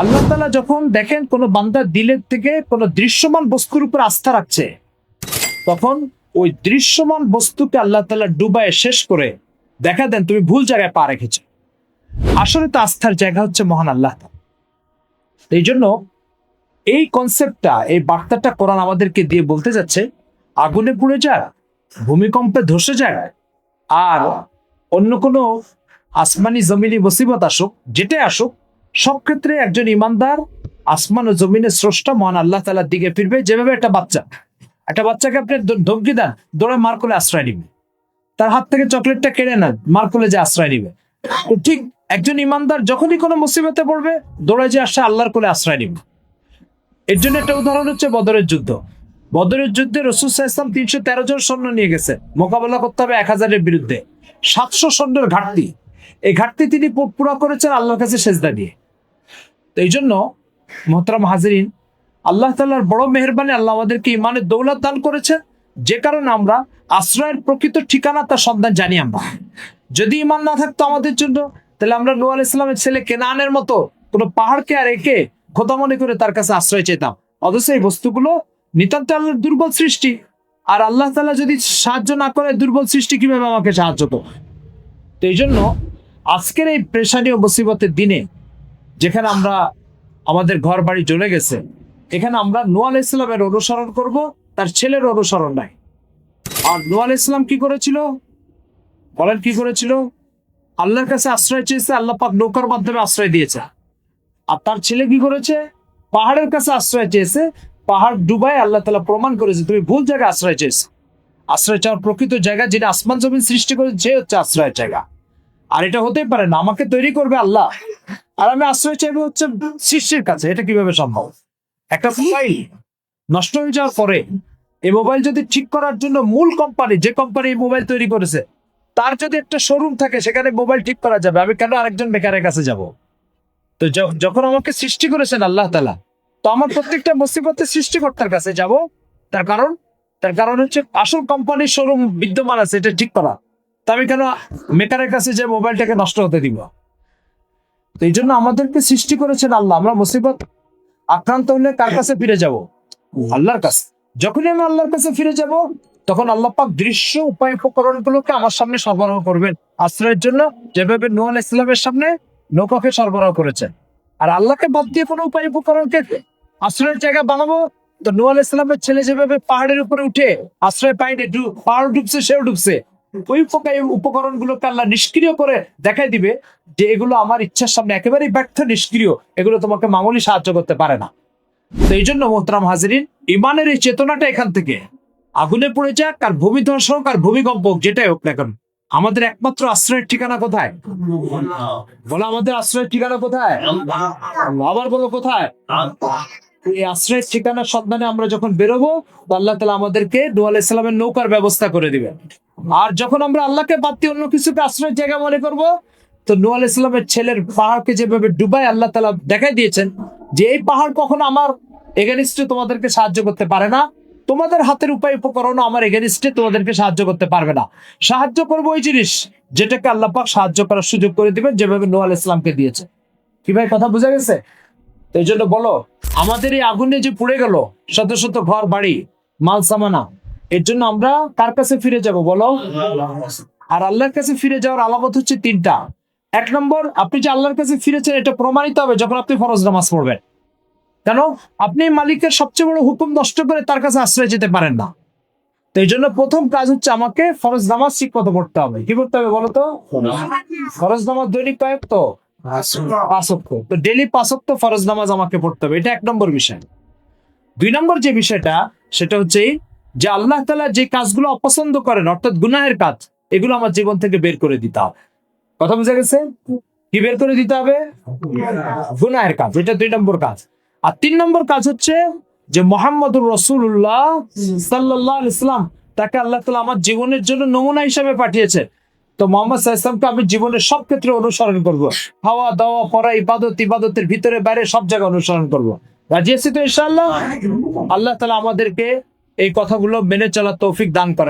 আল্লাহ তাআলা যখন দেখেন কোন বান্দার দিলের থেকে কোন দৃশ্যমান বস্তুর উপর আস্থা রাখছে, তখন ওই দৃশ্যমান বস্তুকে আল্লাহ তাআলা ডুবায়ে শেষ করে দেখা দেন তুমি ভুল জায়গায় পা রেখেছো। আসলে তো আস্থার জায়গা হচ্ছে মহান আল্লাহ তাআলা। এই জন্য এই কনসেপ্টটা, এই বার্তাটা কোরআন আমাদেরকে দিয়ে বলতে যাচ্ছে, আগুনে পুড়ে যায়, ভূমিকম্পে ধসে যায়, আর অন্য কোনো আসমানি জমিনি মুসিবত আসুক, যেটাই আসুক, সব ক্ষেত্রে একজন ইমানদার আসমান ও জমিনের স্রষ্টা মহান আল্লাহ তাআলার দিকে ফিরবে। যেভাবে একটা বাচ্চাকে আপনি ধমকি দেন, দৌড়ে মার কোলে আশ্রয় নিবে, তার হাত থেকে চকলেটটা কেড়ে নেন, মার কোলে যে আশ্রয় নিবে। তো ঠিক একজন ইমানদার যখনই কোনো মুসিবতে পড়বে, দৌড়ে যে আসে আল্লাহর কোলে আশ্রয় নিবে। এর জন্য একটা উদাহরণ হচ্ছে বদরের যুদ্ধ। বদরের যুদ্ধে রাসূল সাল্লাল্লাহু আলাইহি ওয়াসাল্লাম 313 জন সৈন্য নিয়ে গেছে, মোকাবেলা করতে হবে 1000-এর বিরুদ্ধে। 700 সৈন্যের ঘাটতি, এই ঘাটতি তিনি পুরো করেছেন আল্লাহর কাছে সেজদা দিয়ে। তো এই জন্য মোহতারাম হাজিরিন, আল্লাহ তাআলার বড় মেহেরবানি, আল্লাহ আমাদেরকে ইমানের দৌলত দান করেছেন, যে কারণে আমরা আশ্রয়ের প্রকৃত ঠিকানা তার সন্ধান জানি। আমরা যদি ইমান না থাকতো আমাদের জন্য, তাহলে আমরা নূহ আলাইহিস সালামের ছেলে কেনানের মতো কোনো পাহাড়কে আর একে খোদা মনে করে তার কাছে আশ্রয় চেতাম। অথচ এই বস্তুগুলো নিতান্ত আল্লাহর দুর্বল সৃষ্টি, আর আল্লাহ তাআলা যদি সাহায্য না করে, দুর্বল সৃষ্টি কিভাবে আমাকে সাহায্য করবে? তো এই জন্য আজকের এই পেরেশানি ও মুসিবতের দিনে, যেখানে আমরা আমাদের ঘর বাড়ি জ্বলে গেছে, এখানে আমরা নূহ আলাইহিস সালামের অনুসরণ করব, তার ছেলের অনুসরণ নাই। আর নূহ আলাইহিস সালাম কি করেছিল বলেন? কি করেছিল? আল্লাহর কাছে আশ্রয় চেয়েছে, আল্লাহ পাক নৌকার মাধ্যমে আশ্রয় দিয়েছে। আর তার ছেলে কি করেছে? পাহাড়ের কাছে আশ্রয় চেয়েছে, পাহাড় ডুবায় আল্লাহ তাআলা প্রমাণ করেছে তুমি ভুল জায়গায় আশ্রয় চেয়েছো। আশ্রয় চাওয়ার প্রকৃত জায়গা, যেটা আসমান জমিন সৃষ্টি করেছে, যে হচ্ছে আশ্রয়ের জায়গা। আর এটা হতেই পারে না, আমাকে তৈরি করবে আল্লাহ, আর আমি আশ্রয় চাইবো হচ্ছে সৃষ্টির কাছে। এটা কিভাবে সম্ভব? একটা মোবাইল নষ্ট হয়ে যাওয়ার পরে এই মোবাইল যদি ঠিক করার জন্য মূল কোম্পানি, যে কোম্পানি এই মোবাইল তৈরি করেছে, তার যদি একটা শোরুম থাকে, সেখানে মোবাইল ঠিক করা যাবে, আমি কেন আরেকজন মেকারের কাছে যাব? তো যখন আমাকে সৃষ্টি করেছেন আল্লাহ তাআলা, তো আমার প্রত্যেকটা মুসিবতের সৃষ্টিকর্তার কাছে যাব। তার কারণ হচ্ছে আসল কোম্পানির শোরুম বিদ্যমান আছে, এটা ঠিক করা। তা আমি কেন মেকারের কাছে যে মোবাইলটাকে নষ্ট হতে দিব? তো এই জন্য আমাদেরকে সৃষ্টি করেছেন আল্লাহ। আমরা মুসিবত আক্রান্ত হলে কার কাছে ফিরে যাব? আল্লাহর কাছে। যখনই আমি আল্লাহর কাছে ফিরে যাব, তখন আল্লাহ পাক দৃশ্য উপায় উপকরণগুলোকে আমার সামনে সরবরাহ করবেন আশ্রয়ের জন্য, যেভাবে নূহ আলাইহিস সালামের সামনে নৌকাকে সরবরাহ করেছেন। আর আল্লাহকে বাদ দিয়ে কোনো উপায় উপকরণকে আশ্রয়ের জায়গা বানাবো? তো নূহ আলাইহিস সালামের ছেলে যেভাবে পাহাড়ের উপরে উঠে আশ্রয় পায়নি, পাহাড় ডুবছে, সেও ডুবছে, ওই উপকরণগুলোকে আল্লাহ নিষ্ক্রিয় করে দেখাই দিবে যে এগুলো আমার ইচ্ছার সামনে একেবারেই ব্যর্থ, নিষ্ক্রিয়, এগুলো তোমাকে মামুলি সাহায্য করতে পারে না। তো এই জন্য মোহতারাম হাজিরিন, ইমানের এই চেতনাটা এখান থেকে, আগুনে পড়ে যাক আর ভূমিধ্বস হোক আর ভূমিকম্প হোক, যেটাই হোক না কেন, আমাদের একমাত্র আশ্রয়ের ঠিকানা কোথায়? বলো, আমাদের আশ্রয়ের ঠিকানা কোথায়? আবার বলো, কোথায়? এই আশ্রয়ের ঠিকানার সন্ধানে আমরা যখন বেরোবো, আল্লাহ তাআলা আমাদেরকে নূহ আলাইহিস সালামের নৌকার ব্যবস্থা করে দিবেন। আর যখন আমরা আল্লাহকে বাদ দিয়ে অন্য কিছুকে আশ্রয়ের জায়গা মনে করব, তো নূহ আলাইহিস সালামের ছেলের পাহাড়কে যেভাবে ডুবাই আল্লাহ তাআলা দেখাই দিয়েছেন যে এই পাহাড় কখনো আমার এগেনিস্টে তোমাদেরকে সাহায্য করতে পারে না, তোমাদের হাতের উপায় উপকরণ আমার এগেনিস্টে তোমাদেরকে সাহায্য করতে পারবে না। সাহায্য করবো ওই জিনিস যেটাকে আল্লাহ পাক সাহায্য করার সুযোগ করে দিবেন, যেভাবে নূহ আলাইহিস সালামকে দিয়েছে। কি ভাই, কথা বোঝা গেছে? তো এই জন্য বলো, আমাদের এই আগুনে যে পুড়ে গেল শত শত ঘর বাড়ি, মাল সামানা, এর জন্য আমরা কার কাছে ফিরে যাব বলো? আর আল্লাহর কাছে ফিরে যাওয়ার আলামত হচ্ছে 3টা। 1 নম্বর, আপনি যে আল্লাহর কাছে ফিরেছেন এটা প্রমাণিত হবে যখন আপনি ফরজ নামাজ পড়বেন। কেন? আপনি মালিকের সবচেয়ে বড় হুকুম নষ্ট করে তার কাছে আশ্রয় যেতে পারেন না। তো এই জন্য প্রথম কাজ হচ্ছে আমাকে ফরজ নামাজ ঠিক মতো পড়তে হবে। কি করতে হবে বলো তো? ফরজ নামাজ দৈনিক কয়েক তো 5 ওয়াক্ত, তো ডেইলি 5 ওয়াক্ত ফরজ নামাজ আমাকে পড়তে হবে। এটা 1 নম্বর বিষয়। 2 নম্বর যে বিষয়টা, সেটা হচ্ছে যে আল্লাহ তাআলা যে কাজগুলো অপছন্দ করেন, অর্থাৎ গুনাহের কাজ, এগুলো আমার জীবন থেকে বের করে দিতে হবে। কথা বুঝা গেছে? কি বের করে দিতে হবে? গুনাহের কাজ। এটা 2 নম্বর কাজ। আর 3 নম্বর কাজ হচ্ছে যে মুহাম্মদুর রাসূলুল্লাহ সাল্লাল্লাহু আলাইহি ওয়াসাল্লাম, তাকে আল্লাহ তাআলা আমার জীবনের জন্য নমুনা হিসেবে পাঠিয়েছে। তো মুহাম্মদ সাল্লাল্লাহু আলাইহি ওয়াসাল্লামকে আমি জীবনের সব ক্ষেত্রে অনুসরণ করব। খাওয়া দাওয়া, পড়া, ইবাদতের ভিতরে বাইরে সব জায়গায় অনুসরণ করব। রাজি আছি তো ইনশাআল্লাহ? আল্লাহ তাআলা আমাদেরকে এই কথাগুলো মেনে চলার তৌফিক দান করেন।